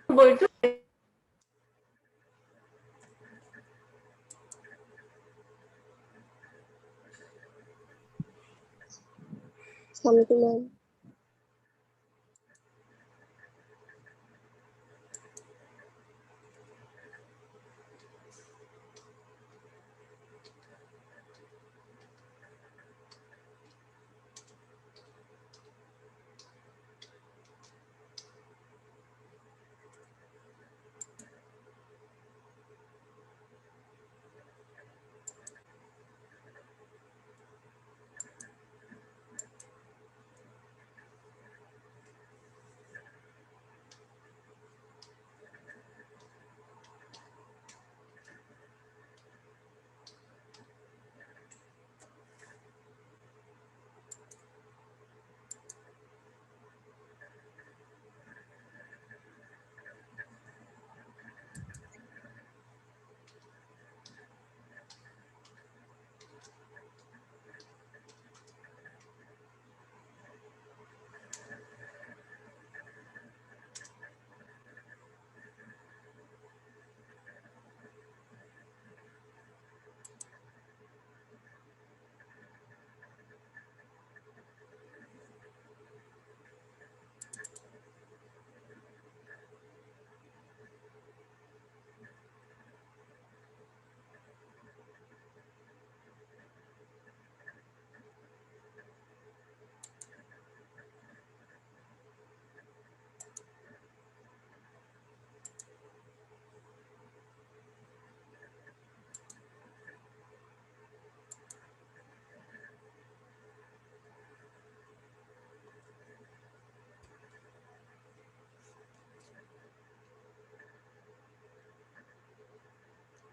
बोल तो मैम।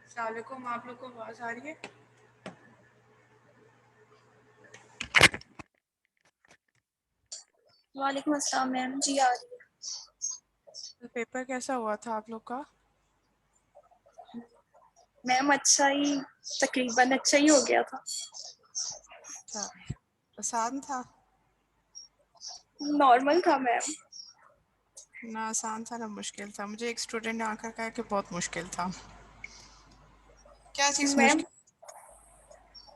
अस्सलामुअलैकुम, आप लोग को आवाज़ आ रही है? वालेकुम अस्सलाम मैम। जी आ रही तो पेपर कैसा हुआ था आप लोग का? है मैम। अच्छा ही, तकरीबन अच्छा ही हो गया था। अच्छा, आसान था? नॉर्मल था मैम। ना आसान था ना मुश्किल था। मुझे एक स्टूडेंट ने आकर कहा कि बहुत मुश्किल था। क्या चीज़ मैम मुश्किल?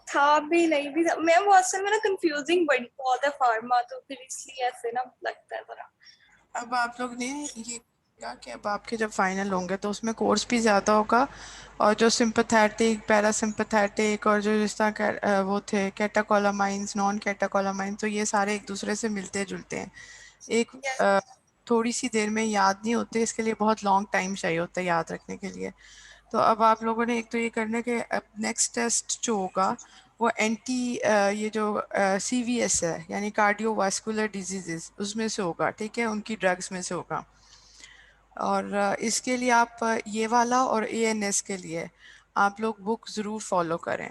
था भी नहीं भी था मैम। वो असल में ना कंफ्यूजिंग बड़ी बहुत है फार्मा, तो फिर इसलिए ऐसे ना लगता है थोड़ा। अब आप लोग ने ये कहा कि अब आपके जब फाइनल होंगे तो उसमें कोर्स भी ज़्यादा होगा, और जो सिंपथेटिक, पैरासिम्पथेटिक और जो जिस तरह वो थे कैटाकोलामाइंस, नॉन कैटाकोलामाइंस, तो ये सारे एक दूसरे से मिलते जुलते हैं। एक यस। थोड़ी सी देर में याद नहीं होते, इसके लिए बहुत लॉन्ग टाइम चाहिए होता है याद रखने के लिए। तो अब आप लोगों ने एक तो ये करना कि अब नेक्स्ट टेस्ट जो होगा वो ये जो CVS है, यानी कार्डियोवास्कुलर डिजीजेस, उसमें से होगा, ठीक है, उनकी ड्रग्स में से होगा। और इसके लिए आप ये वाला और ANS के लिए आप लोग बुक ज़रूर फॉलो करें,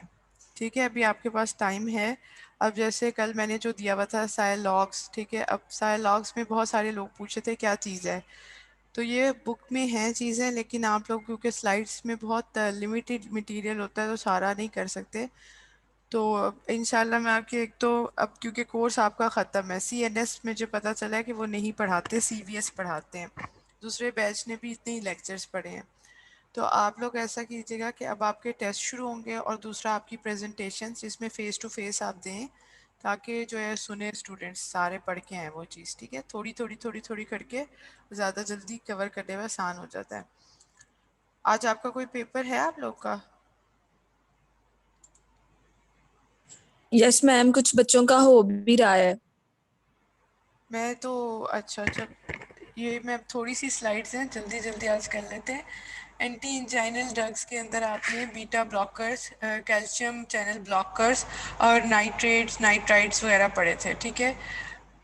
ठीक है। अभी आपके पास टाइम है। अब जैसे कल मैंने जो दिया हुआ था साइलॉग्स, ठीक है, अब साइलॉग्स में बहुत सारे लोग पूछे थे क्या चीज़ है, तो ये बुक में है चीज़ें, लेकिन आप लोग क्योंकि स्लाइड्स में बहुत लिमिटेड मटेरियल होता है तो सारा नहीं कर सकते। तो इंशाल्लाह मैं आपके एक तो अब क्योंकि कोर्स आपका ख़त्म है, CNS मुझे पता चला है कि वो नहीं पढ़ाते, CVS पढ़ाते हैं। दूसरे बैच ने भी इतने ही लेक्चर्स पढ़े हैं। तो आप लोग ऐसा कीजिएगा कि अब आपके टेस्ट शुरू होंगे और दूसरा आपकी प्रेजेंटेशन जिसमें फ़ेस टू फेस आप दें, ताकि जो है सुने स्टूडेंट्स सारे पढ़ के आए वो चीज़, ठीक है। थोड़ी थोड़ी थोड़ी थोड़ी करके ज़्यादा जल्दी कवर करने में आसान हो जाता है। आज आपका कोई पेपर है आप लोग का? यस मैम, कुछ बच्चों का हो भी रहा है। मैं तो अच्छा अच्छा, ये मैं थोड़ी सी स्लाइड्स हैं, जल्दी जल्दी आज कर लेते हैं। एंटी इंजाइनल ड्रग्स के अंदर आपने beta blockers, calcium channel blockers और नाइट्रेट्स, नाइट्राइट्स वगैरह पढ़े थे, ठीक है।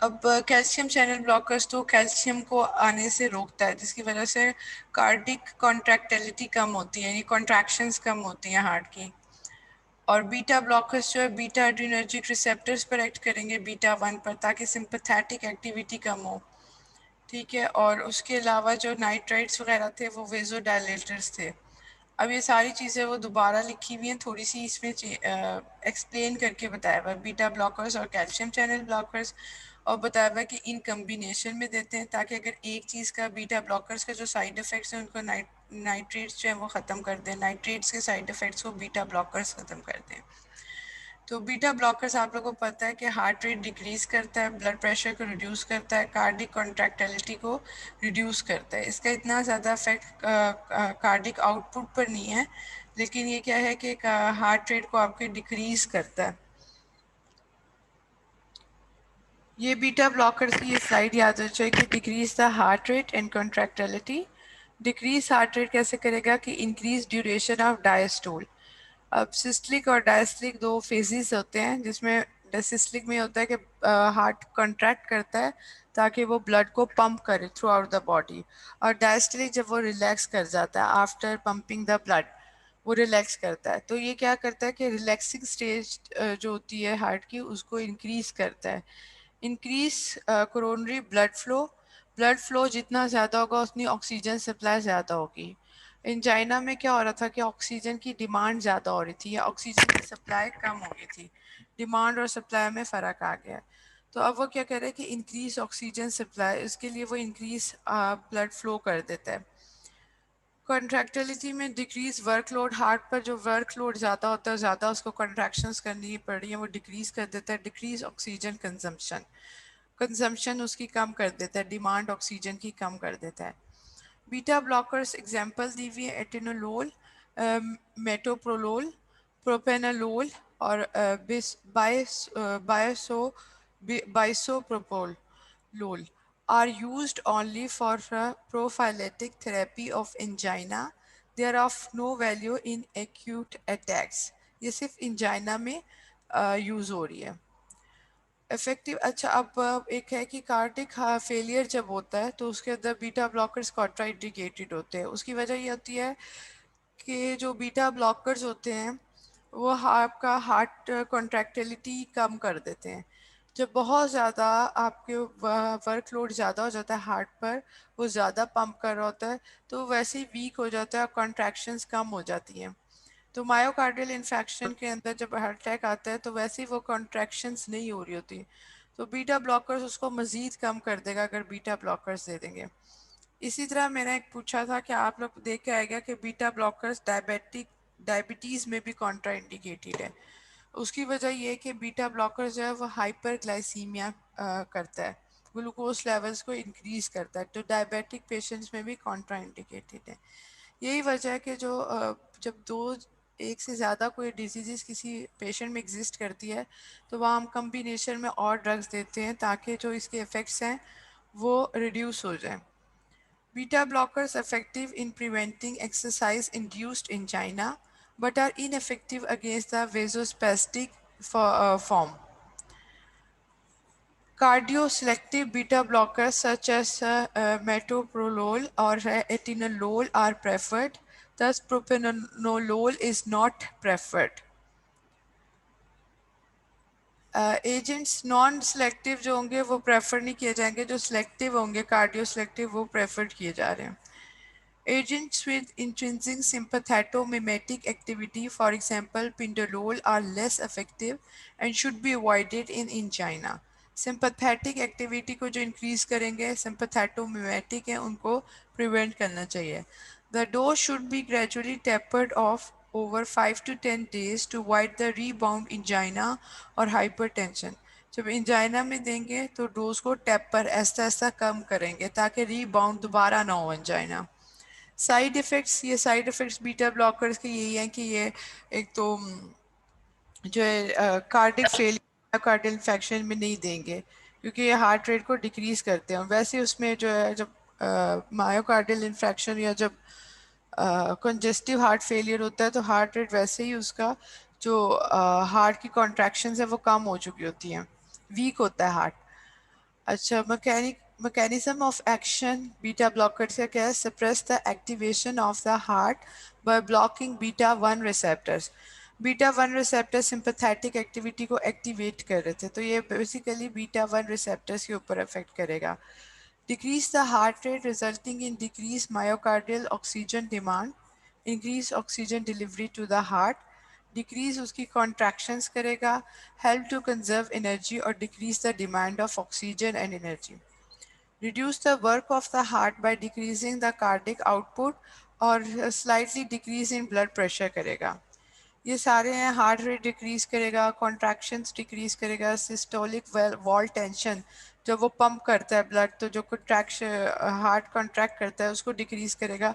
अब कैल्शियम चैनल ब्लॉकर्स तो कैल्शियम को आने से रोकता है, जिसकी वजह से कार्डिक कॉन्ट्रैक्टिलिटी कम होती है, यानी कॉन्ट्रैक्शंस कम होती हैं हार्ट की। और बीटा ब्लॉकर्स जो है बीटा एड्रीनर्जिक रिसेप्टर्स पर एक्ट करेंगे बीटा 1 पर, ताकि सिंपथेटिक एक्टिविटी कम हो, ठीक है। और उसके अलावा जो नाइट्राइट्स वगैरह थे वो वेजोडायलेटर्स थे। अब ये सारी चीज़ें वो दोबारा लिखी हुई हैं, थोड़ी सी इसमें एक्सप्लेन करके बताया हुआ, बीटा ब्लॉकर्स और कैल्शियम चैनल ब्लॉकर्स। और बताया हुआ है कि इन कम्बिनेशन में देते हैं, ताकि अगर एक चीज़ का बीटा ब्लॉकर्स का जो साइड इफ़ेक्ट्स हैं उनको नाइट्रेट्स जो है वो ख़त्म कर दें, नाइट्रेट्स के साइड इफ़ेक्ट्स को बीटा ब्लॉकर्स ख़त्म कर दें। तो बीटा ब्लॉकर्स आप लोगों को पता है कि हार्ट रेट डिक्रीज करता है, ब्लड प्रेशर को रिड्यूस करता है, कार्डिक कॉन्ट्रैक्टिलिटी को रिड्यूस करता है। इसका इतना ज़्यादा इफेक्ट कार्डिक आउटपुट पर नहीं है, लेकिन ये क्या है कि हार्ट रेट को आपके डिक्रीज करता है। ये बीटा ब्लॉकर्स की ये स्लाइड याद रखना चाहिए कि decrease the heart rate and contractility. Decrease heart rate कैसे करेगा कि इंक्रीज ड्यूरेशन ऑफ डायस्टोल। अब सिस्टलिक और डायस्टलिक दो फेजेस होते हैं, जिसमें सिस्टलिक में होता है कि हार्ट कॉन्ट्रैक्ट करता है ताकि वो ब्लड को पंप करे थ्रू आउट द बॉडी, और डायस्टलिक जब वो रिलैक्स कर जाता है आफ्टर पंपिंग द ब्लड, वो रिलैक्स करता है। तो ये क्या करता है कि रिलैक्सिंग स्टेज जो होती है हार्ट की उसको इंक्रीज करता है। इंक्रीज कोरोनरी ब्लड फ्लो जितना ज़्यादा होगा उतनी ऑक्सीजन सप्लाई ज़्यादा होगी। इन चाइना में क्या हो रहा था कि ऑक्सीजन की डिमांड ज़्यादा हो रही थी या ऑक्सीजन की सप्लाई कम हो गई थी, डिमांड और सप्लाई में फ़र्क आ गया। तो अब वो क्या कह रहे हैं कि इंक्रीज ऑक्सीजन सप्लाई, इसके लिए वो इंक्रीज ब्लड फ्लो कर देता है। कॉन्ट्रैक्टिलिटी में डिक्रीज वर्कलोड, हार्ट पर जो वर्कलोड ज़्यादा होता है, ज़्यादा उसको कॉन्ट्रैक्शंस करनी पड़ रही है, वो डिक्रीज कर देता है। डिक्रीज ऑक्सीजन कंजम्पशन उसकी कम कर देता है, डिमांड ऑक्सीजन की कम कर देता है। बीटा ब्लॉकर्स एग्जांपल दी हुई है एटेनोलोल, मेटोप्रोलोल, प्रोपेनोलोल और बाइसोप्रोपोलोल are used only for prophylactic therapy of angina. They are of no value in acute attacks. ये सिर्फ इंजाइना में यूज़ हो रही है। इफेक्टिव, अच्छा अब एक है कि कार्डिक फेलियर जब होता है तो उसके अंदर बीटा ब्लॉकर्स कॉन्ट्राइंडिकेटेड होते हैं। उसकी वजह ये होती है कि जो बीटा ब्लॉकर्स होते हैं वो आपका हार्ट कॉन्ट्रैक्टिलिटी कम कर देते हैं। जब बहुत ज़्यादा आपके वर्कलोड ज़्यादा हो जाता है हार्ट पर, वो ज़्यादा पंप कर रहा होता है तो वैसे ही वीक हो जाता है और कॉन्ट्रैक्शंस कम हो जाती हैं। तो मायोकार्डियल इन्फेक्शन के अंदर जब हार्ट अटैक आता है तो वैसे ही वो कॉन्ट्रैक्शंस नहीं हो रही होती, तो बीटा ब्लॉकर्स उसको मज़ीद कम कर देगा अगर बीटा ब्लॉकर्स दे देंगे। इसी तरह मैंने एक पूछा था कि आप लोग देख के आएगा कि बीटा ब्लॉकर्स डायबिटीज़ में भी कॉन्ट्रा इंडिकेटेड है। उसकी वजह ये है कि बीटा ब्लॉकर जो है वो हाइपर ग्लाइसीमिया करता है, ग्लूकोज लेवल्स को इंक्रीज करता है, तो डायबिटिक पेशेंट्स में भी कॉन्ट्रा इंडिकेटेड है। यही वजह है कि जो जब दो एक से ज़्यादा कोई डिजीज़ किसी पेशेंट में एग्जिस्ट करती है तो वहाँ हम कम्बिनेशन में और ड्रग्स देते हैं ताकि जो इसके इफ़ेक्ट्स हैं वो रिड्यूस हो जाएं। Beta blockers effective in preventing exercise induced angina but are ineffective against the vasospastic form. Cardioselective beta blockers such as metoprolol or atenolol are preferred, thus propranolol is not preferred. Agents non selective जो होंगे वो prefer नहीं किए जाएंगे, जो selective होंगे cardio selective वो prefer किए जा रहे हैं। Agents with intrinsic sympathetomimetic activity, for example pindolol, are less effective and should be avoided in angina. Sympathetic activity को जो increase करेंगे sympathetomimetic है उनको prevent करना चाहिए। The dose should be gradually tapered off over 5 to 10 days to avoid the rebound angina और hypertension. जब angina में देंगे तो डोज को टेपर ऐसा ऐसा कम करेंगे ताकि रीबाउंड दोबारा ना हो इंजाइना। साइड इफ़ेक्ट्स, ये साइड इफ़ेक्ट्स बीटा ब्लॉकर्स के यही हैं कि ये एक तो जो है कार्डिक फेलियर कार्डियल इन्फेक्शन में नहीं देंगे क्योंकि ये हार्ट रेट को डिक्रीज करते हैं। वैसे उसमें जो है जब मायोकार्डियल इन्फेक्शन या जब कंजेस्टिव हार्ट फेलियर होता है तो हार्ट रेट वैसे ही उसका जो हार्ट की कॉन्ट्रैक्शंस है वो कम हो चुकी होती हैं, वीक होता है हार्ट। अच्छा, mechanism of action beta blockers का क्या है? Suppress the activation of the heart by blocking beta 1 receptors. Beta 1 receptor sympathetic activity को एक्टिवेट कर रहे थे, तो ये बेसिकली बीटा 1 receptors के ऊपर अफेक्ट करेगा। Decrease the heart rate resulting in decreased myocardial oxygen demand, increase oxygen delivery to the heart, decrease उसकी कॉन्ट्रैक्शंस करेगा, हेल्प टू कंजर्व एनर्जी और decrease the demand of oxygen and energy, reduce the work of the heart by decreasing the cardiac output और slightly decrease in blood pressure करेगा। ये सारे हैं, heart rate decrease करेगा, contractions decrease करेगा, systolic wall tension जब वो pump करता है ब्लड तो जो कॉन्ट्रैक्शन हार्ट कॉन्ट्रैक्ट करता है उसको डिक्रीज करेगा,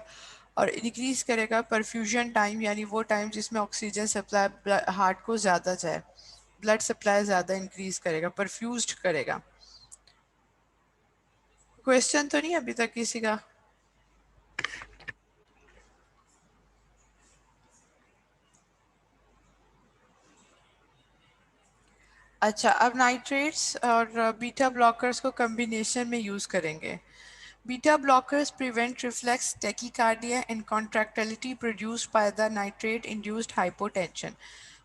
और डिक्रीज करेगा परफ्यूजन टाइम यानी वो टाइम जिसमें ऑक्सीजन सप्लाई हार्ट को ज़्यादा जाए, ब्लड सप्लाई ज़्यादा इंक्रीज करेगा, परफ्यूज्ड करेगा। क्वेश्चन तो नहीं अभी तक किसी का? अच्छा, अब नाइट्रेट्स और बीटा ब्लॉकर्स को कॉम्बिनेशन में यूज़ करेंगे। Beta blockers prevent reflex tachycardia and contractility produced by the nitrate induced hypotension.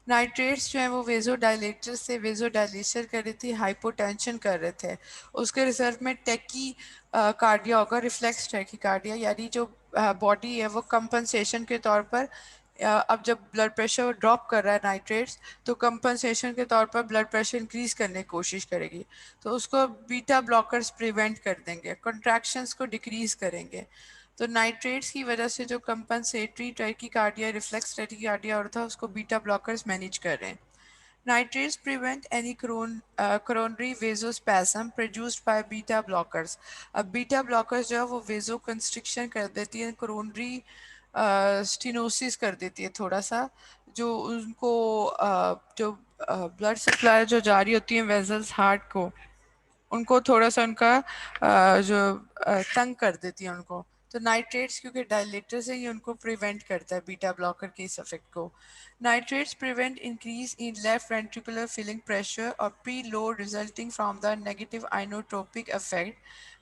Nitrates जो है वो वेजोडाइलेटर से वेजोडाइलेशन कर रही थी, हाइपोटेंशन कर रहे थे, उसके रिजल्ट में टैकी कार्डिया होगा, रिफ्लेक्स टैकी कार्डिया, यानी जो बॉडी है वो कंपनसेशन के तौर पर अब जब ब्लड प्रेशर ड्रॉप कर रहा है नाइट्रेट्स तो कंपनसेशन के तौर पर ब्लड प्रेशर इंक्रीज करने की कोशिश करेगी, तो उसको बीटा ब्लॉकर्स प्रिवेंट कर देंगे, कॉन्ट्रैक्शंस को डिक्रीज करेंगे। तो नाइट्रेट्स की वजह से जो कंपनसेटरी टैकीकार्डिया रिफ्लेक्स टैकीकार्डिया और था उसको बीटा ब्लॉकर्स मैनेज कर रहे हैं। Nitrates prevent any coronary vasospasm produced by beta blockers. अब beta blockers जो है वो vasoconstriction कर देती है, coronary stenosis कर देती है थोड़ा सा, जो उनको जो ब्लड सप्लाई जो जारी होती है वेजल्स हार्ट को, उनको थोड़ा सा उनका जो तंग कर देती है उनको। तो नाइट्रेट्स क्योंकि डायलेटर से ही उनको प्रिवेंट करता है बीटा ब्लॉकर के इस इफेक्ट को। Nitrates prevent increase in left ventricular filling pressure और preload resulting from the negative inotropic effect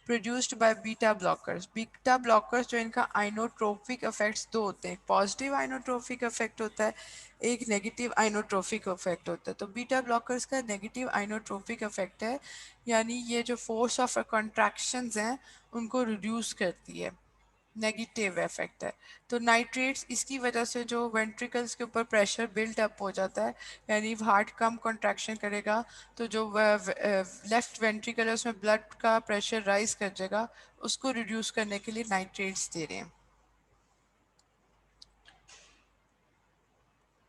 produced by beta blockers. Beta blockers जो इनका आइनोट्रोपिक इफेक्ट्स दो होते हैं, एक पॉजिटिव आइनोट्रोपिक इफेक्ट होता है, एक नेगेटिव आइनोट्रोपिक इफेक्ट होता है। तो बीटा ब्लॉकर्स का नेगेटिव आइनोट्रोपिक इफेक्ट है, यानी ये जो फोर्स ऑफ कॉन्ट्रैक्शंस हैं उनको रिड्यूस करती है, नेगेटिव इफेक्ट है। तो नाइट्रेट्स इसकी वजह से जो वेंट्रिकल्स के ऊपर प्रेशर बिल्ट अप हो जाता है, यानी हार्ट कम कॉन्ट्रैक्शन करेगा तो जो लेफ्ट वेंट्रिकल है उसमें ब्लड का प्रेशर राइज कर जाएगा, उसको रिड्यूस करने के लिए नाइट्रेट्स दे रहे हैं।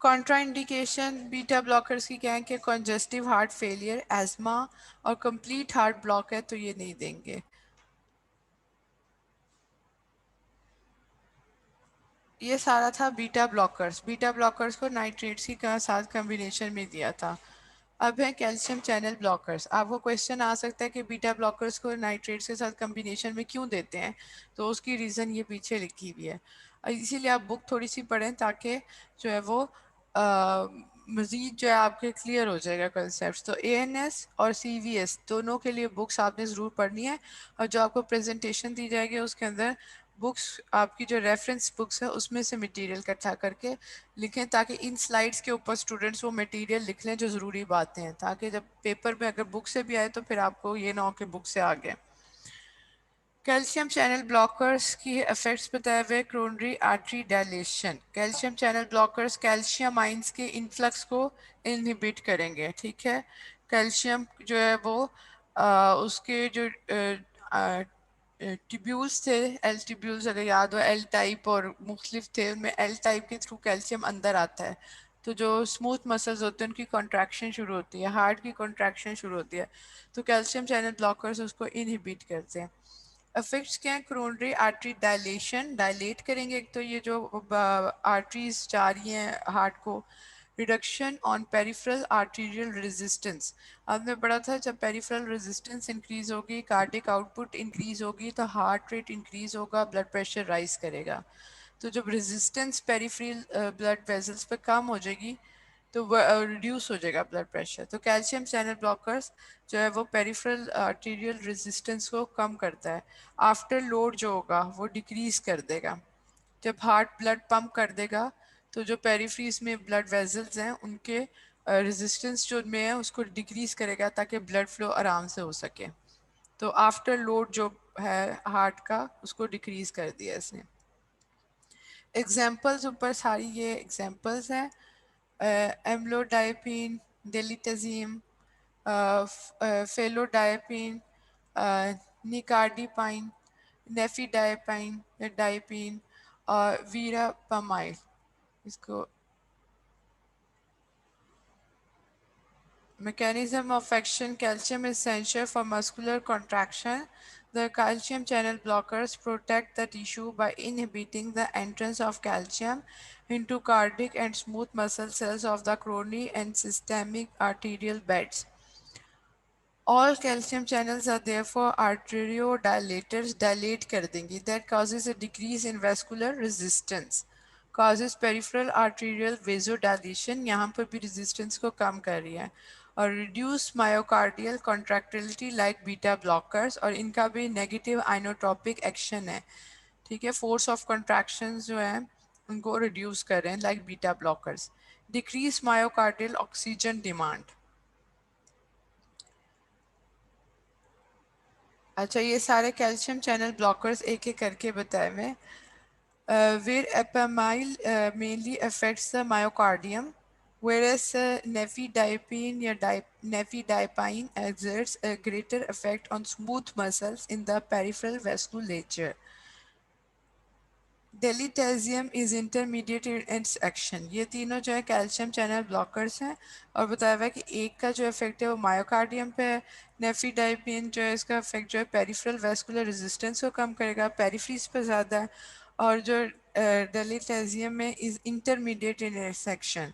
कॉन्ट्राइंडिकेशन बीटा ब्लॉकर्स की क्या है कि कॉन्जेस्टिव हार्ट फेलियर, एजमा और कंप्लीट हार्ट ब्लॉक है तो ये नहीं देंगे। ये सारा था बीटा ब्लॉकर्स। बीटा ब्लॉकर्स को नाइट्रेट्स के साथ कॉम्बिनेशन में दिया था। अब है कैल्शियम चैनल ब्लॉकर्स। आपको क्वेश्चन आ सकता है कि बीटा ब्लॉकर्स को नाइट्रेट्स के साथ कॉम्बिनेशन में क्यों देते हैं, तो उसकी रीज़न ये पीछे लिखी हुई है, इसीलिए आप बुक थोड़ी सी पढ़ें ताकि जो है वो मज़ीद जो है आपके क्लियर हो जाएगा कंसेप्ट। तो एएनएस और सीवीएस दोनों के लिए बुक्स आपने ज़रूर पढ़नी है, और जो आपको प्रेजेंटेशन दी जाएगी उसके अंदर बुक्स आपकी जो रेफरेंस बुक्स है उसमें से मटेरियल इकट्ठा करके लिखें, ताकि इन स्लाइड्स के ऊपर स्टूडेंट्स वो मटेरियल लिख लें जो ज़रूरी बातें हैं, ताकि जब पेपर में अगर बुक से भी आए तो फिर आपको ये ना हो कि बुक से आ गए। कैल्शियम चैनल ब्लॉकर्स की इफेक्ट्स बताए हुए, coronary artery dilation. Calcium channel blockers calcium ions के इनफ्लक्स को इनहिबिट करेंगे, ठीक है। कैल्शियम जो है वो उसके जो ट्यूब्यूल्स थे, एल ट्यूब्यूल्स अगर याद हो, एल टाइप और मुख्तलिफ थे, उनमें एल टाइप के थ्रू कैल्शियम अंदर आता है, तो जो स्मूथ मसल्स होते हैं उनकी कॉन्ट्रैक्शन शुरू होती है, हार्ट की कॉन्ट्रैक्शन शुरू होती है, तो कैल्शियम चैनल ब्लॉकर्स उसको इनहिबिट करते हैं। इफेक्ट्स क्या है, क्रोनरी आर्टरी डायलेशन, डायलेट करेंगे एक तो ये जो आर्टरीज जा रही हैं हार्ट को। Reduction on peripheral arterial resistance, आपने पढ़ा था जब पेरिफेरल रेजिस्टेंस इंक्रीज होगी, कार्डिक आउटपुट इंक्रीज होगी तो हार्ट रेट इंक्रीज होगा, ब्लड प्रेशर राइज करेगा। तो जब रेजिस्टेंस पेरिफेरल ब्लड वेसल्स पे कम हो जाएगी तो रिड्यूस हो जाएगा ब्लड प्रेशर। तो कैल्शियम चैनल ब्लॉकर्स जो है वो पेरिफेरल आर्टीरियल रेजिस्टेंस को कम करता है। आफ्टर लोड जो होगा वो डिक्रीज कर देगा, जब हार्ट ब्लड पंप कर देगा तो जो पेरिफेरीज में ब्लड वेसल्स हैं उनके रेजिस्टेंस जो में है उसको डिक्रीज करेगा ताकि ब्लड फ्लो आराम से हो सके। तो आफ्टर लोड जो है हार्ट का उसको डिक्रीज कर दिया इसने। एग्जाम्पल्स ऊपर सारी ये एग्जाम्पल्स हैं, amlodipine, diltiazem, felodipine, nicardipine, nifedipine या dipine और verapamil. इसको mechanism of action. Calcium is essential for muscular contraction. The calcium channel blockers protect the tissue by inhibiting the entrance of calcium into cardiac and smooth muscle cells of the coronary and systemic arterial beds. All calcium channels are therefore arteriodilators, dilate कर देंगी. That causes a decrease in vascular resistance, causes peripheral arterial vasodilation, यहाँ पर भी resistance को कम कर रही है, और reduce myocardial contractility like beta blockers, और इनका भी negative inotropic action है. ठीक है, force of contractions जो है उनको reduce कर रहे हैं like beta blockers. Decrease myocardial oxygen demand. अच्छा, ये सारे कैल्शियम चैनल ब्लॉकर्स एक एक करके बताए मैं. Verapamil mainly affects the myocardium, whereas nifedipine या nifedipine exerts a greater effect on smooth muscles in the peripheral vasculature. Diltiazem is intermediate in its action. ये तीनों जो है कैल्शियम चैनल ब्लॉकर्स हैं, और बताया हुआ है कि एक का जो इफेक्ट है वो मायोकार्डियम पे है. नेफिडाइपिन जो है इसका इफेक्ट जो है पेरिफेरल वेस्कुलर रेजिस्टेंस को कम करेगा, पेरिफेरीज पे ज़्यादा है. और जो डेलिटेजियम में is intermediate in its action.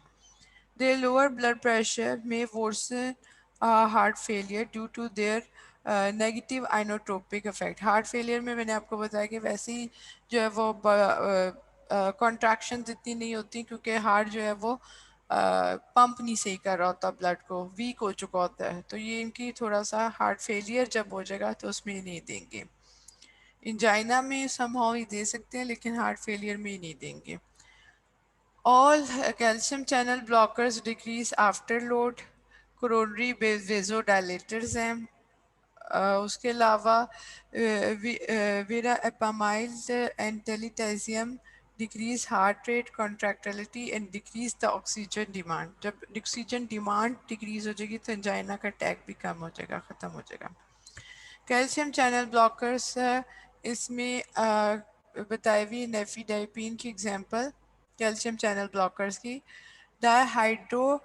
Their lower blood pressure may worsen heart failure due to their negative inotropic effect. Heart failure में मैंने आपको बताया कि वैसे ही जो है वो कॉन्ट्रैक्शन इतनी नहीं होती, क्योंकि हार्ट जो है वो पंप नहीं सही कर रहा होता, ब्लड को वीक हो चुका होता है. तो ये इनकी थोड़ा सा हार्ट फेलियर जब हो जाएगा तो उसमें ही नहीं देंगे. इंजाइना में समहाउ ही दे सकते हैं, लेकिन हार्ट फेलियर में ही नहीं देंगे. All calcium channel blockers decrease afterload, coronary vasodilators हैं. उसके अलावा verapamil and diltiazem decrease heart rate, contractility and decrease the oxygen demand. जब oxygen demand decrease हो जाएगी तो angina का attack भी कम हो जाएगा, ख़त्म हो जाएगा. कैल्शियम चैनल ब्लॉकर्स इसमें बताई हुई नेफिडाइपिन की एग्जांपल कैल्शियम चैनल ब्लॉकर्स की. Dihydro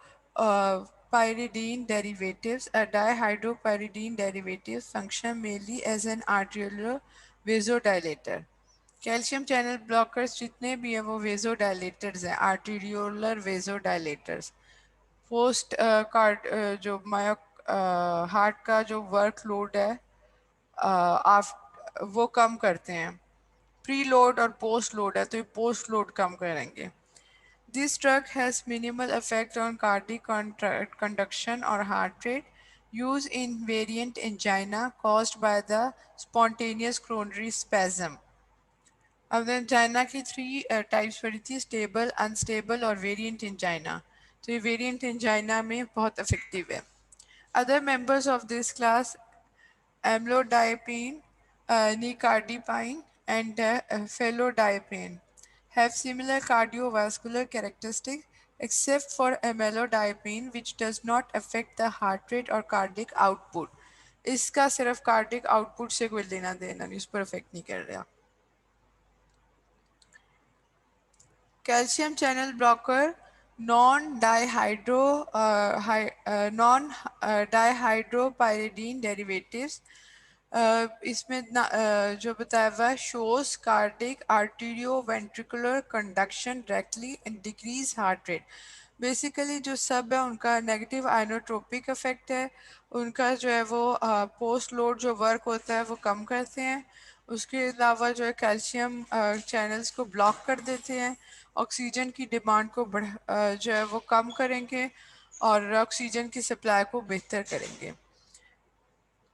pyridine derivatives. A dihydropyridine derivative function mainly as an arterial vasodilator. Calcium channel blockers जितने भी हैं वो वेजोडाइलेटर्स हैं, आर्टीरियोलर वेजोडाइलेटर्स. पोस्ट कार्ड जो मायो हार्ट का जो वर्कलोड है वो कम करते हैं. प्री लोड और पोस्ट लोड है तो ये पोस्ट लोड कम करेंगे. This drug has minimal effect on cardiac conduction और heart rate. Use in variant angina caused by the spontaneous coronary spasm. अब एंजाइना की 3 टाइप्स पड़ी थी, स्टेबल, अनस्टेबल और वेरिएंट एंजाइना. तो ये वेरिएंट एंजाइना में बहुत इफेक्टिव है. Other members of this class amlodipine, nicardipine, and felodipine have similar cardiovascular characteristics except for amlodipine, which does not affect the heart rate or cardiac output. इसका सिर्फ cardiac output से कोई लेना देना नहीं, उस पर इफेक्ट नहीं कर रहा. Calcium channel blocker non dihydropyridine derivatives. इसमें जो बताया हुआ है shows cardiac arterio ventricular conduction directly and decrease heart rate. Basically जो सब है उनका नेगेटिव आइनोट्रोपिक इफेक्ट है. उनका जो है वो पोस्ट लोड जो वर्क होता है वो कम करते हैं. उसके अलावा जो है कैल्शियम चैनल्स को ब्लॉक कर देते हैं. ऑक्सीजन की डिमांड को जो है वो कम करेंगे और ऑक्सीजन की सप्लाई को बेहतर करेंगे.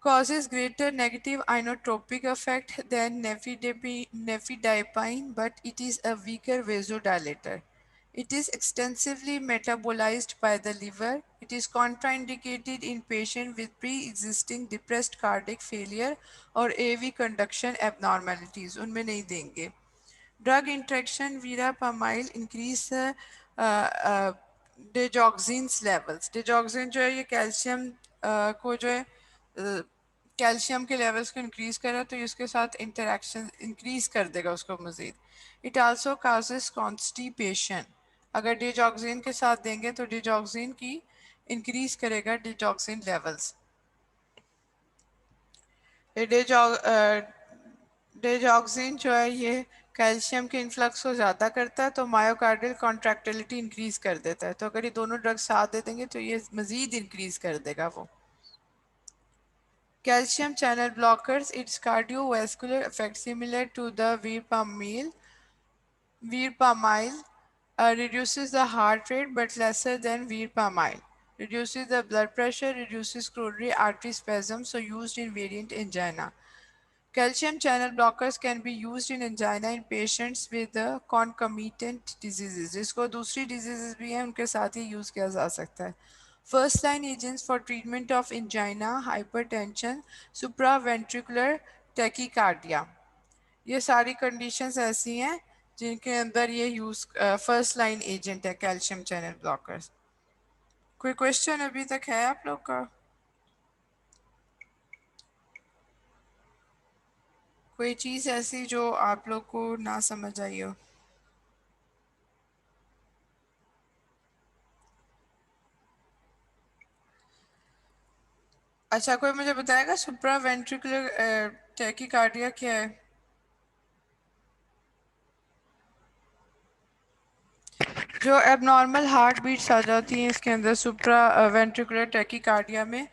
Causes greater negative inotropic effect than nifedipine, but it is a weaker vasodilator. It is extensively metabolized by the liver. It is contraindicated in patients with pre-existing depressed cardiac failure or AV conduction abnormalities. उनमें नहीं देंगे. Drug interaction verapamil increase digoxin's levels. Digoxin जो है ये calcium को जो है calcium के लेवल्स को इंक्रीज करा तो इसके साथ इंटरेक्शन इंक्रीज कर देगा उसको मजीद। It also causes constipation. अगर डिजॉक्सिन के साथ देंगे तो डिजॉक्सिन की इंक्रीज करेगा डिजॉक्सिन लेवल्स। डिजॉक्सिन जो है ये कैल्शियम के इन्फ्लक्स को ज़्यादा करता है तो मायोकार्डियल कॉन्ट्रैक्टिलिटी इंक्रीज कर देता है। तो अगर ये दोनों ड्रग साथ दे देंगे तो ये मजीद इंक्रीज कर देगा वो। Calcium channel blockers, its cardiovascular effect similar to the verapamil reduces the heart rate but lesser than verapamil. Reduces the blood pressure, reduces coronary artery spasm, so used in variant angina. Calcium channel blockers can be used in angina in patients with the concomitant diseases. जिसको दूसरी diseases भी हैं उनके साथ ही use किया जा सकता है। First line agents for treatment of angina, hypertension, supraventricular tachycardia. ये सारी conditions ऐसी हैं जिनके अंदर ये use first line agent है calcium channel blockers. कोई question अभी तक है आप लोग का? कोई चीज़ ऐसी जो आप लोग को ना समझ आई हो? अच्छा, कोई मुझे बताएगा सुप्रा वेंट्रिकुलर टैकीकार्डिया क्या है? जो एबनॉर्मल हार्ट बीट्स आ जाती हैं इसके अंदर सुप्रा वेंट्रिकुलर टैकीकार्डिया में,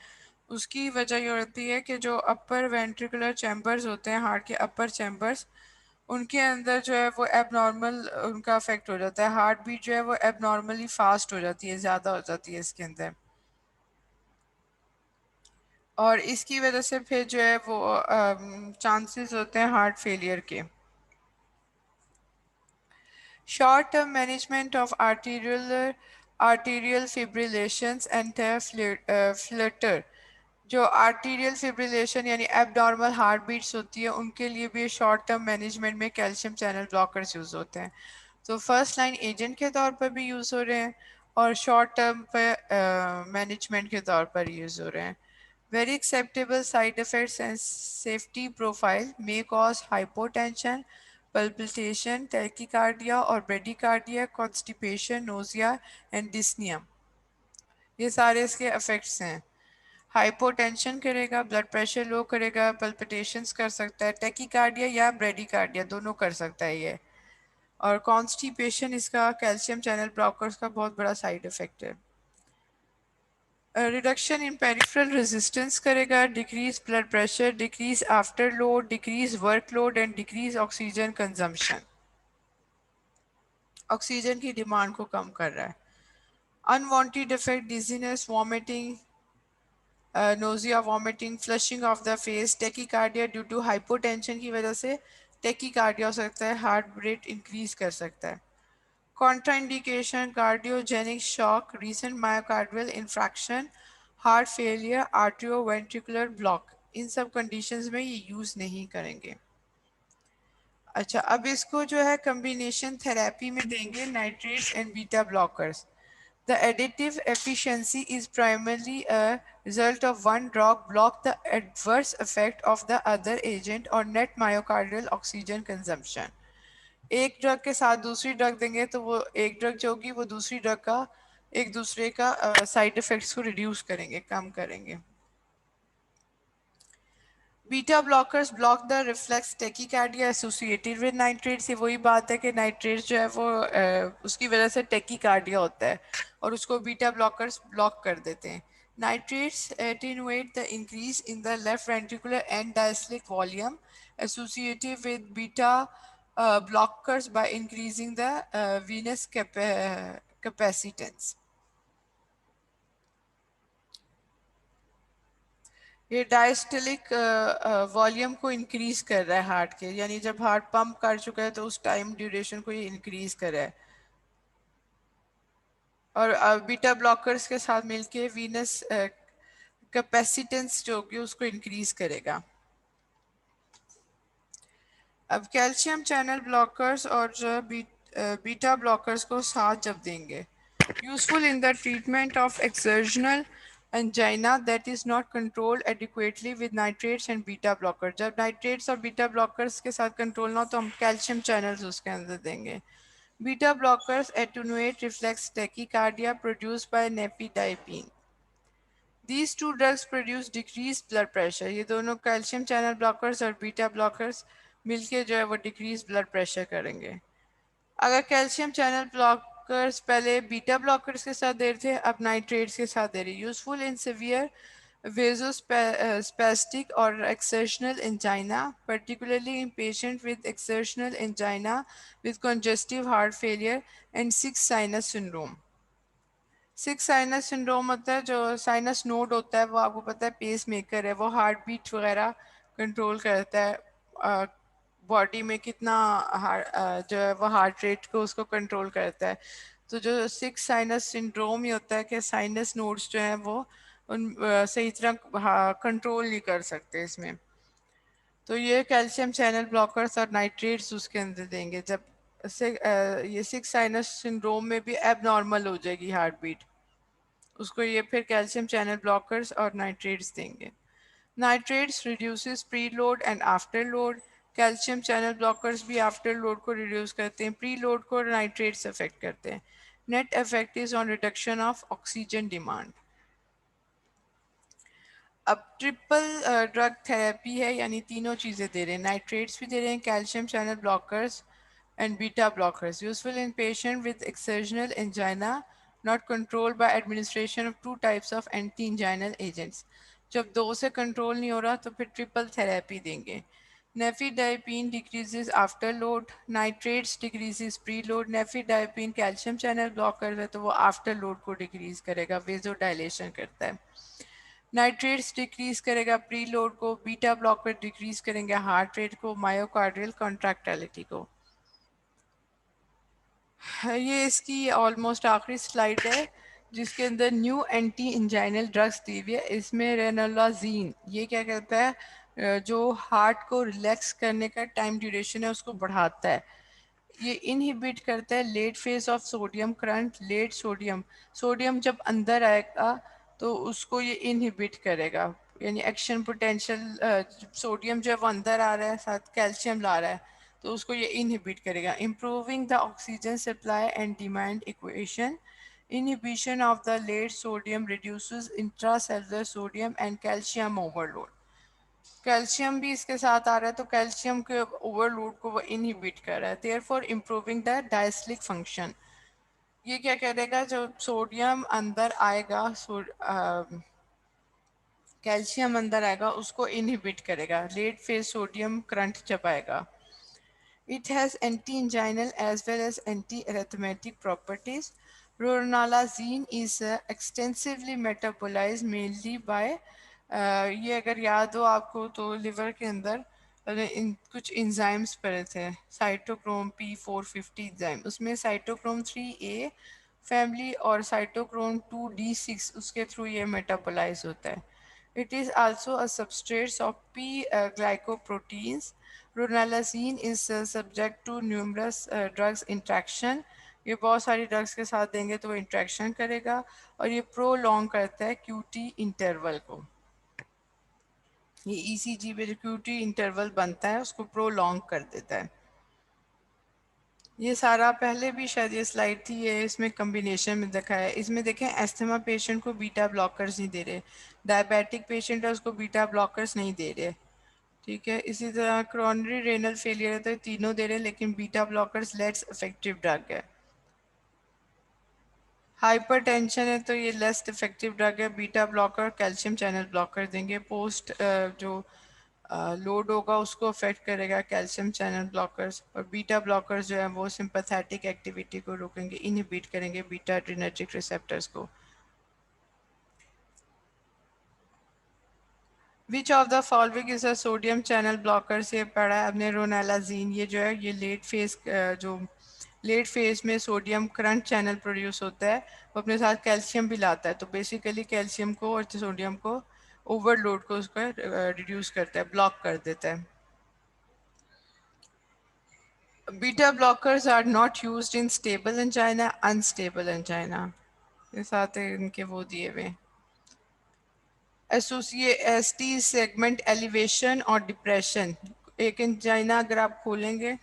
उसकी वजह ये होती है कि जो अपर वेंट्रिकुलर चैम्बर्स होते हैं हार्ट के अपर चैम्बर्स, उनके अंदर जो है वो एबनॉर्मल उनका अफेक्ट हो जाता है। हार्ट बीट जो है वो एबनॉर्मली फास्ट हो जाती है, ज़्यादा हो जाती है इसके अंदर, और इसकी वजह से फिर जो है वो चांसेस होते हैं हार्ट फेलियर के। Short term management of arterial fibrillations and flutter। जो आर्टीरियल फिब्रिलेशन यानी एबनॉर्मल हार्ट बीट्स होती है उनके लिए भी शॉर्ट टर्म मैनेजमेंट में कैल्शियम चैनल ब्लॉकर्स यूज़ होते हैं। तो फर्स्ट लाइन एजेंट के तौर पर भी यूज़ हो रहे हैं और शॉर्ट टर्म पर मैनेजमेंट के तौर पर यूज़ हो रहे हैं। Very acceptable side effects and safety profile may cause hypotension, palpitation, tachycardia or bradycardia, constipation, nausea and dyspnea। ये सारे इसके effects हैं। हाइपोटेंशन करेगा, ब्लड प्रेशर लो करेगा, पल्पिटेशंस कर सकता है, टेकीकार्डिया या ब्रेडिकार्डिया दोनों कर सकता है ये, और कॉन्स्टिपेशन इसका कैल्शियम चैनल ब्लॉकर्स का बहुत बड़ा साइड इफेक्ट है। रिडक्शन इन पेरिफेरल रेजिस्टेंस करेगा, decrease blood pressure, decrease after load, decrease workload and decrease oxygen consumption. Oxygen की डिमांड को कम कर रहा है। Unwanted effect dizziness, vomiting, nausea, vomiting, flushing of the face, tachycardia due to hypotension की वजह से टेकीकार्डिया हो सकता है, हार्ट रेट इंक्रीज कर सकता है। Contraindication, cardiogenic shock, recent myocardial infarction, heart failure, atrioventricular block, इन सब कंडीशंस में ये यूज़ नहीं करेंगे। अच्छा, अब इसको जो है कम्बिनेशन थेरेपी में देंगे nitrates and beta blockers. The additive efficiency is primarily a result of one drug block the adverse effect of the other agent or net myocardial oxygen consumption। एक ड्रग के साथ दूसरी ड्रग देंगे तो वो एक ड्रग जो होगी वो दूसरी ड्रग का एक दूसरे का साइड इफेक्ट्स को रिड्यूस करेंगे, कम करेंगे। Beta blockers block the reflex tachycardia associated with nitrate. से वही बात है कि नाइट्रेट जो है वो उसकी वजह से टेकीकार्डिया होता है और उसको बीटा ब्लॉकर्स ब्लॉक कर देते हैं। Nitrates attenuate the increase in the left ventricular end diastolic volume associated with beta blockers by increasing the venous capacitance। ये डायस्टोलिक वॉल्यूम को इंक्रीज कर रहा है हार्ट के, यानी जब हार्ट पंप कर चुका है तो उस टाइम ड्यूरेशन को ये इंक्रीज कर रहा है, और बीटा ब्लॉकर्स के साथ मिलके वीनस कैपेसिटेंस जो होगी उसको इंक्रीज करेगा। अब कैल्शियम चैनल ब्लॉकर्स और जो बीटा ब्लॉकर्स को साथ जब देंगे Useful in the treatment of exertional angina that is not controlled adequately with nitrates and beta blockers. जब nitrates और beta blockers के साथ कंट्रोल ना हो तो हम कैल्शियम चैनल्स उसके अंदर देंगे. Beta blockers attenuate reflex tachycardia produced by nifedipine. These two drugs produce decreased blood pressure. ये दोनों कैल्शियम चैनल ब्लॉकर्स और बीटा ब्लॉकर्स मिलके जो है वो डिक्रीज ब्लड प्रेशर करेंगे. अगर कैल्शियम चैनल ब्लॉकर्स पहले बीटा ब्लॉकर्स के साथ दे रहे थे, अब नाइट्रेट्स के साथ दे रहे. Useful in severe vasospastic or exertional angina, particularly in patients with exertional angina with congestive heart failure and sixth sinus syndrome. Six sinus syndrome होता है, जो साइनस नोड होता है वो आपको पता है पेस मेकर है, वो हार्ट बीट वगैरह कंट्रोल करता है, बॉडी में कितना जो है वो हार्ट रेट को उसको कंट्रोल करता है. तो जो सिक्स साइनस सिंड्रोम ही होता है कि साइनस नोड्स जो हैं वो उन सही तरह कंट्रोल नहीं कर सकते इसमें. तो ये कैल्शियम चैनल ब्लॉकर्स और नाइट्रेट्स उसके अंदर देंगे. जब से ये सिक्स साइनस सिंड्रोम में भी एबनॉर्मल हो जाएगी हार्ट बीट, उसको ये फिर कैल्शियम चैनल ब्लॉकर्स और नाइट्रेट्स देंगे. Nitrates reduces pre load and after load. Calcium channel blockers भी आफ्टर लोड को रिड्यूस करते हैं, प्री लोड को नाइट्रेट्स अफेक्ट करते हैं. Net effect is on reduction of oxygen demand. अब ट्रिपल ड्रग थेरेपी है, यानी तीनों चीज़ें दे रहे हैं, नाइट्रेट्स भी दे रहे हैं, calcium channel blockers and beta blockers. Useful in patient with exertional angina not controlled by administration of two types of anti-anginal agents. जब दो से कंट्रोल नहीं हो रहा तो फिर ट्रिपल थेरेपी देंगे. Nifedipine decreases afterload, nitrates decreases preload. Nifedipine calcium channel blocker है तो वो आफ्टर लोड को डिक्रीज करेगा, वेजो डायलेशन करता है. नाइट्रेट्स डिक्रीज करेगा प्री लोड को, बीटा ब्लॉकर डिक्रीज करेंगे हार्ट रेट को, मायोकार्डियल कॉन्ट्रैक्टिलिटी को. ये इसकी ऑलमोस्ट आखिरी स्लाइड है जिसके अंदर न्यू एंटी इंजाइनल ड्रग्स दी हुई है. इसमें रेनोलाजीन ये क्या कहता है, जो हार्ट को रिलैक्स करने का टाइम ड्यूरेशन है उसको बढ़ाता है. ये इनहिबिट करता है late phase of sodium current. Late sodium, sodium जब अंदर आएगा तो उसको ये इनहिबिट करेगा, यानी एक्शन पोटेंशियल. सोडियम जो है वो अंदर आ रहा है, साथ कैल्शियम ला रहा है तो उसको ये इनहिबिट करेगा. Improving the oxygen supply and demand equation. Inhibition of the late sodium reduces intracellular sodium and calcium overload. Calcium भी इसके साथ आ रहा है तो कैल्शियम के ओवरलोड को वो इनहिबिट कर रहा है, देयरफॉर इम्प्रूविंग द डायस्लिक फंक्शन. ये क्या करेगा, जो सोडियम अंदर आएगा, कैल्शियम अंदर आएगा उसको इनहिबिट करेगा लेट फेज सोडियम करंट जब आएगा. It has anti-anginal as well as anti-arrhythmic properties. Ronalazine is extensively metabolized mainly by ये अगर याद हो आपको तो लिवर के अंदर कुछ इंजाइम्स पड़े थे, साइटोक्रोम P450 एंजाइम, उसमें साइटोक्रोम 3A फैमिली और साइटोक्रोम 2D6 उसके थ्रू ये मेटाबोलाइज होता है. It is also a substrate of P-glycoproteins. Ronalazine is subject to numerous drugs interaction. ये बहुत सारी ड्रग्स के साथ देंगे तो वो इंट्रैक्शन करेगा और ये प्रोलॉन्ग करता है क्यूटी इंटरवल को. ये ईसीजी में जो क्यूटी इंटरवल बनता है उसको प्रोलॉन्ग कर देता है. ये सारा पहले भी शायद ये स्लाइड थी, ये इसमें कम्बिनेशन में देखा है. इसमें देखें एस्थमा पेशेंट को बीटा ब्लॉकर्स नहीं दे रहे, डायबिटिक पेशेंट है उसको बीटा ब्लॉकर्स नहीं दे रहे, ठीक है. इसी तरह क्रोनरी रेनल फेलियर है तो तीनों दे रहे हैं लेकिन beta blockers less effective drug है. हाइपरटेंशन है तो ये लेस इफेक्टिव ड्रग है, beta blocker calcium channel blocker देंगे. पोस्ट जो लोड होगा उसको अफेक्ट करेगा कैल्शियम चैनल ब्लॉकर्स, और बीटा ब्लॉकर्स जो है वो सिंपैथेटिक एक्टिविटी को रोकेंगे, इनहिबिट करेंगे बीटा एड्रेनर्जिक रिसेप्टर्स को. विच of the following is a sodium channel blocker से पढ़ा है आपने. रोनालाजीन ये जो है ये लेट फेज जो लेट फेज में सोडियम करंट चैनल प्रोड्यूस होता है, वो अपने साथ कैल्शियम भी लाता है तो बेसिकली कैल्शियम को और सोडियम को ओवरलोड को उसका रिड्यूस करता है, ब्लॉक कर देता है. Beta blockers are not used in stable angina, unstable angina. इसके साथ इनके वो दिए हुए एसोसिएट एसटी सेगमेंट एलिवेशन और डिप्रेशन। एक एंजाइना अगर आप खोलेंगे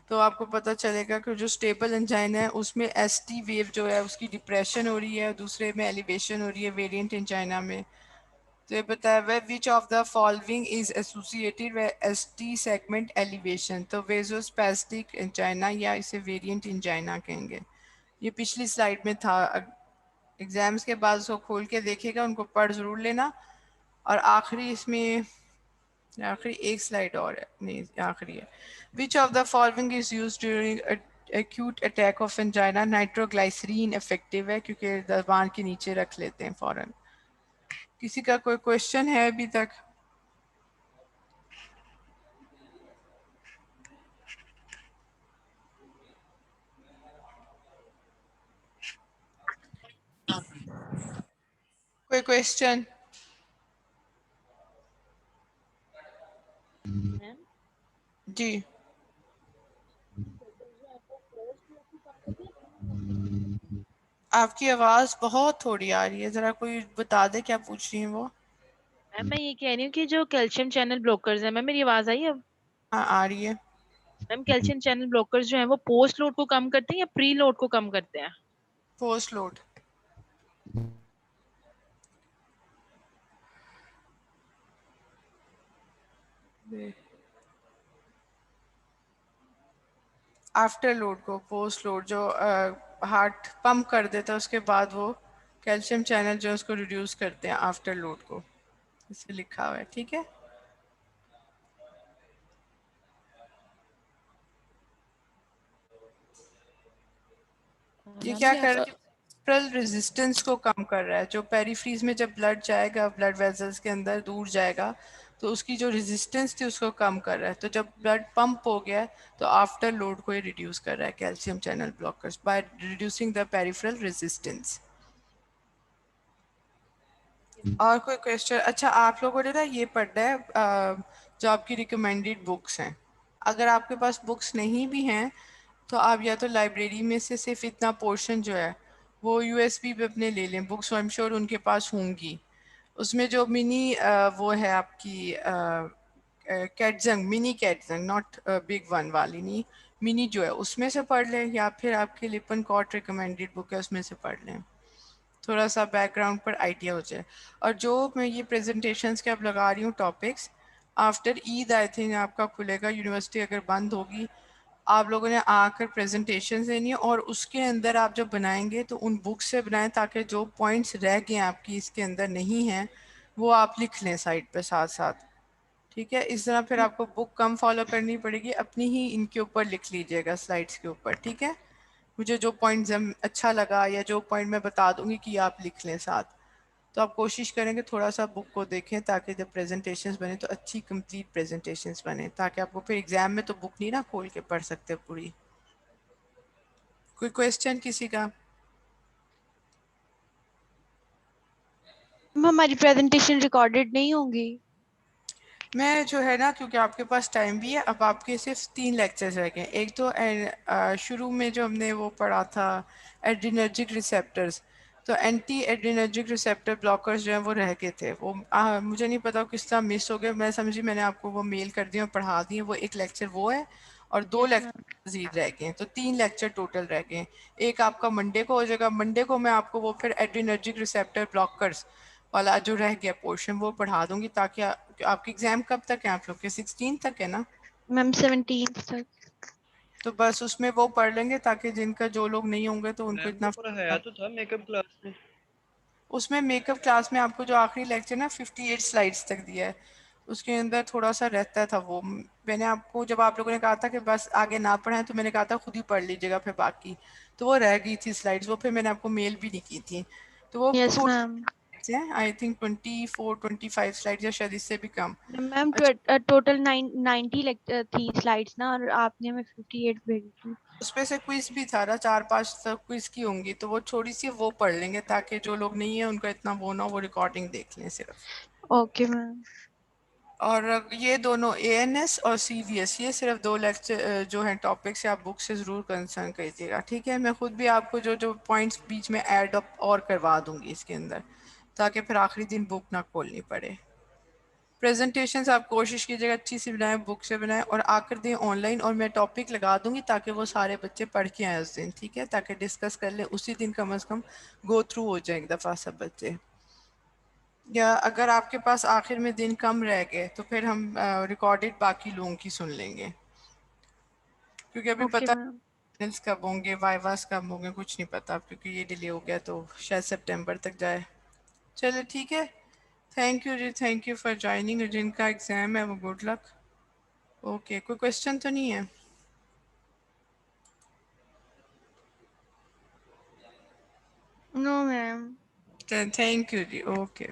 तो आपको पता चलेगा कि जो स्टेबल एंजाइना है उसमें एसटी वेव जो है उसकी डिप्रेशन हो रही है, दूसरे में एलिवेशन हो रही है वेरिएंट एंजाइना में। तो ये बताया हुआ है which of the following is associated with ST segment elevation. तो वेजोस्पैस्टिक एंजाइना या इसे वेरिएंट एंजाइना कहेंगे। ये पिछली स्लाइड में था। एग्जाम्स के बाद उसको खोल के देखिएगा, उनको पढ़ जरूर लेना। और आखिरी इसमें आखिरी एक स्लाइड और है, नहीं आखिरी है। Which of the following is use during acute attack of angina। Nitroglycerin effective है क्योंकि जबान के नीचे रख लेते हैं फौरन। किसी का कोई क्वेश्चन है अभी तक? कोई क्वेश्चन? मैम जी आपकी आवाज बहुत थोड़ी आ रही है, जरा कोई बता दे क्या पूछ रही है वो। मैम मैं ये कह रही हूँ कि जो कैल्शियम चैनल ब्लॉकर्स है, मैम मेरी आवाज आई अब? हाँ आ रही है। मैम कैल्शियम चैनल ब्लॉकर्स जो है वो पोस्ट लोड को कम करते हैं या प्री लोड को कम करते हैं? Post load. आफ्टर लोड को, पोस्ट लोड जो हार्ट पंप कर देता है उसके बाद वो कैल्शियम चैनल जो है उसको रिड्यूस करते हैं आफ्टर लोड को। इसे लिखा हुआ है, ठीक है। ये मैम क्या ये कर रहा है? पेरिफेरल रेजिस्टेंस को कम कर रहा है। जो पेरिफ्रीज में जब ब्लड जाएगा, ब्लड वेसल्स के अंदर दूर जाएगा, तो उसकी जो रेजिस्टेंस थी उसको कम कर रहा है। तो जब ब्लड पंप हो गया है तो आफ्टर लोड को ये रिड्यूस कर रहा है calcium channel blockers by reducing the peripheral resistance. और कोई क्वेश्चन? अच्छा आप लोगों ने ना ये पढ़ना है जो आपकी रिकमेंडेड बुक्स हैं। अगर आपके पास बुक्स नहीं भी हैं तो आप या तो लाइब्रेरी में से सिर्फ इतना पोर्शन जो है वो यूएसबी पे अपने ले लें बुक्स, आई एम श्योर उनके पास होंगी। उसमें जो मिनी वो है आपकी Katzung, mini Katzung, not big one वाली नहीं, मिनी जो है उसमें से पढ़ लें, या फिर आपके लिपन कॉट रिकमेंडेड बुक है उसमें से पढ़ लें, थोड़ा सा बैकग्राउंड पर आइडिया हो जाए। और जो मैं ये प्रेजेंटेशंस के अब लगा रही हूँ topics, after Eid I think आपका खुलेगा, यूनिवर्सिटी अगर बंद होगी आप लोगों ने आकर प्रेजेंटेशन देनी है, और उसके अंदर आप जब बनाएंगे तो उन बुक से बनाएं ताकि जो पॉइंट्स रह गए आपकी इसके अंदर नहीं हैं वो आप लिख लें साइड पे साथ साथ, ठीक है। इस तरह फिर आपको बुक कम फॉलो करनी पड़ेगी, अपनी ही इनके ऊपर लिख लीजिएगा स्लाइड्स के ऊपर, ठीक है। मुझे जो पॉइंट अच्छा लगा या जो पॉइंट मैं बता दूंगी कि आप लिख लें साथ। तो आप कोशिश करेंगे थोड़ा सा बुक को देखें ताकि जब प्रेजेंटेशंस बने तो अच्छी कंप्लीट प्रेजेंटेशंस बने, ताकि आपको फिर एग्जाम में तो बुक नहीं ना खोल के पढ़ सकते पूरी। कोई क्वेश्चन किसी का? मैम हमारी प्रेजेंटेशन रिकॉर्डेड नहीं होंगी? मैं जो है ना, क्योंकि आपके पास टाइम भी है, अब आपके सिर्फ 3 लेक्चर्स रह गए। एक तो शुरू में जो हमने वो पढ़ा था एड्रीनर्जिक रिसेप्टर्स, तो एंटी एड्रीनर्जिक रिसेप्टर ब्लॉकर्स जो है वो रह गए थे। वो मुझे नहीं पता किस तरह मिस हो गए, मैं समझी मैंने आपको वो मेल कर दिया और पढ़ा दिए। वो एक लेक्चर वो है और 2 लेक्चर मजीद रह गए हैं, तो 3 लेक्चर टोटल रह गए हैं। एक आपका मंडे को हो जाएगा, मंडे को मैं आपको वो फिर एड्रीनर्जिक रिसेप्टर ब्लॉकर्स वाला जो रह गया पोर्शन वो पढ़ा दूंगी, ताकि आपकी एग्जाम कब तक है? आप लोग के 16 तक है ना? मैम 17 तक। तो बस उसमें वो पढ़ लेंगे ताकि जिनका जो लोग नहीं होंगे तो उनको मैम इतना को पढ़ाया तो था मेकअप क्लास में। उसमें मेकअप क्लास में आपको जो आखिरी लेक्चर ना 58 स्लाइड्स तक दिया है, उसके अंदर थोड़ा सा रहता था वो। मैंने आपको जब आप लोगों ने कहा था कि बस आगे ना पढ़ाएं तो मैंने कहा था खुद ही पढ़ लीजिएगा फिर बाकी, तो वो रह गई थी स्लाइड्स, वो फिर मैंने आपको मेल भी नहीं की थी। तो वो यस थोड़ी मैम। हैं, आई थिंक 24-25 स्लाइड्स या शायद इससे भी कम। मैम टोटल 90 थी स्लाइड्स ना, और आपने हमें 58 भेजी थी। उसमें से क्विज भी था ना, 4-5 तक क्विज की होंगी, तो वो छोटी सी वो पढ़ लेंगे ताकि जो लोग नहीं है उनका इतना वो ना, वो रिकॉर्डिंग देख लें सिर्फ। Okay ma'am. और ये दोनों ANS और CVS ये सिर्फ 2 लेक्चर जो हैं टॉपिक से आप बुक से ज़रूर कंसर्न कीजिएगा, ठीक है। मैं खुद भी आपको जो जो पॉइंट्स बीच में ऐड अप और करवा दूंगी इसके अंदर, ताकि फिर आखिरी दिन बुक ना खोलनी पड़े। प्रेजेंटेशंस आप कोशिश कीजिएगा अच्छी सी बनाएं, बुक से बनाएं और आकर दें ऑनलाइन, और मैं टॉपिक लगा दूंगी ताकि वो सारे बच्चे पढ़ के आए उस दिन, ठीक है, ताकि डिस्कस कर लें उसी दिन, कम से कम गो थ्रू हो जाए एक दफ़ा सब बच्चे। या अगर आपके पास आखिर में दिन कम रह गए तो फिर हम रिकॉर्डेड बाकी लोगों की सुन लेंगे, क्योंकि अभी ओके पता मैम। फाइनल्स कब होंगे, वाइवास कब होंगे, कुछ नहीं पता, क्योंकि ये डिले हो गया तो शायद सितंबर तक जाए। चलो ठीक है, thank you ji, thank you for joining. जिनका एग्ज़ाम है वो गुड लक। ओके, कोई क्वेश्चन तो नहीं है? No ma'am. Thank you ji, okay.